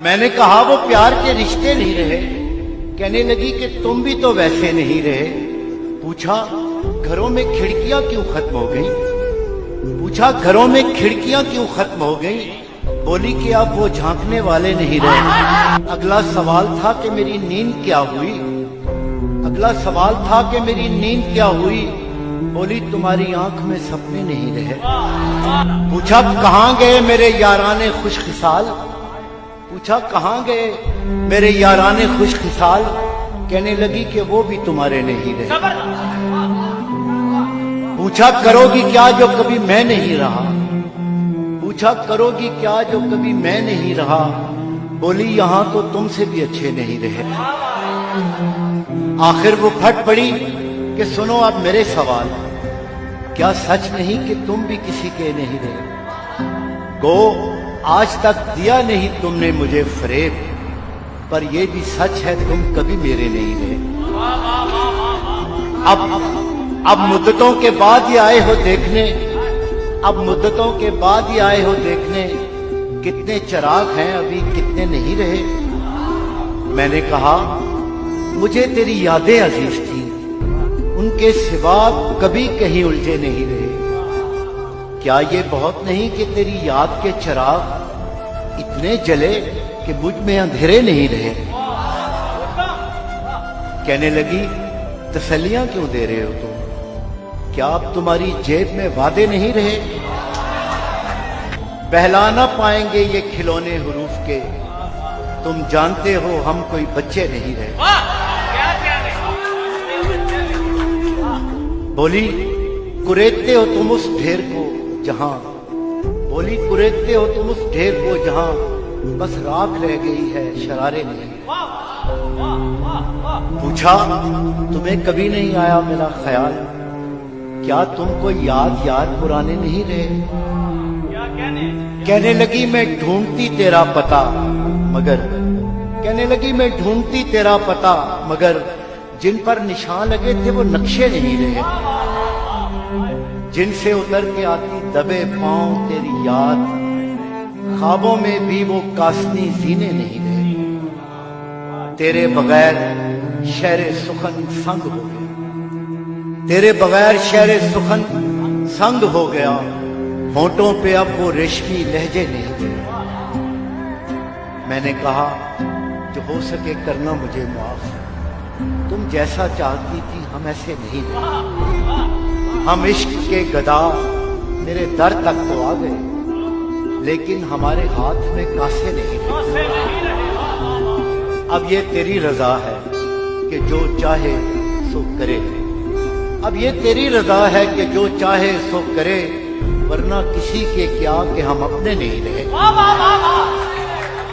मैंने कहा वो प्यार के रिश्ते नहीं रहे। कहने लगी कि तुम भी तो वैसे नहीं रहे। पूछा घरों में खिड़कियां क्यों खत्म हो गई? पूछा घरों में खिड़कियां क्यों खत्म हो गई? बोली कि अब वो झांकने वाले नहीं रहे। अगला सवाल था कि मेरी नींद क्या हुई? अगला सवाल था कि मेरी नींद क्या हुई? बोली तुम्हारी आंख में सपने नहीं रहे। पूछा कहां गए मेरे याराने खुशखिसाल? पूछा कहां गए मेरे याराने खुशखिसाल? कहने लगी कि वो भी तुम्हारे नहीं रहे। पूछा करोगी क्या जो कभी मैं नहीं रहा? पूछा करोगी क्या जो कभी मैं नहीं रहा? बोली यहां तो तुमसे भी अच्छे नहीं रहे। आखिर वो फट पड़ी कि सुनो अब मेरे सवाल, क्या सच नहीं कि तुम भी किसी के नहीं रहे? गो आज तक दिया नहीं तुमने मुझे फरेब, पर ये भी सच है तुम कभी मेरे नहीं रहे। अब मुद्दतों के बाद ही आए हो देखने, अब मुद्दतों के बाद ही आए हो देखने, कितने चिराग हैं अभी कितने नहीं रहे। मैंने कहा मुझे तेरी यादें अजीज थी, उनके सिवा कभी कहीं उलझे नहीं रहे। क्या ये बहुत नहीं कि तेरी याद के चिराग इतने जले कि मुझ में अंधेरे नहीं रहे? कहने लगी तसल्लियां क्यों दे रहे हो तुम? क्या अब तुम्हारी जेब में वादे नहीं रहे? बहला ना पाएंगे ये खिलौने हुरूफ के, तुम जानते हो हम कोई बच्चे नहीं रहे। बोली कुरेदते हो तुम उस ढेर को जहां, बोली कुरेदते हो तुम उस ढेर को जहां बस राख रह गई है शरारे नहीं। पूछा तुम्हें कभी नहीं आया मेरा ख्याल? क्या तुमको याद पुराने नहीं रहे? कहने लगी मैं ढूंढती तेरा पता मगर, कहने लगी मैं ढूंढती तेरा पता मगर जिन पर निशान लगे थे वो नक्शे नहीं रहे। जिनसे उतर के आती दबे पांव तेरी याद, ख्वाबों में भी वो कासनी जीने नहीं रहे। तेरे बगैर शहरे सुखन संग हो गया, तेरे बगैर शहरे सुखन संग हो गया। होंठों पे अब वो रेशमी लहजे नहीं थे। मैंने कहा जो हो सके करना मुझे माफ, तुम जैसा चाहती थी हम ऐसे नहीं रहे। हम इश्क के गदा तेरे दर तक तो आ गए, लेकिन हमारे हाथ में कासे नहीं रहे। अब ये तेरी रजा है कि जो चाहे सो करे। अब ये तेरी रजा है कि जो चाहे सो करे, वरना किसी के क्या कि हम अपने नहीं रहे।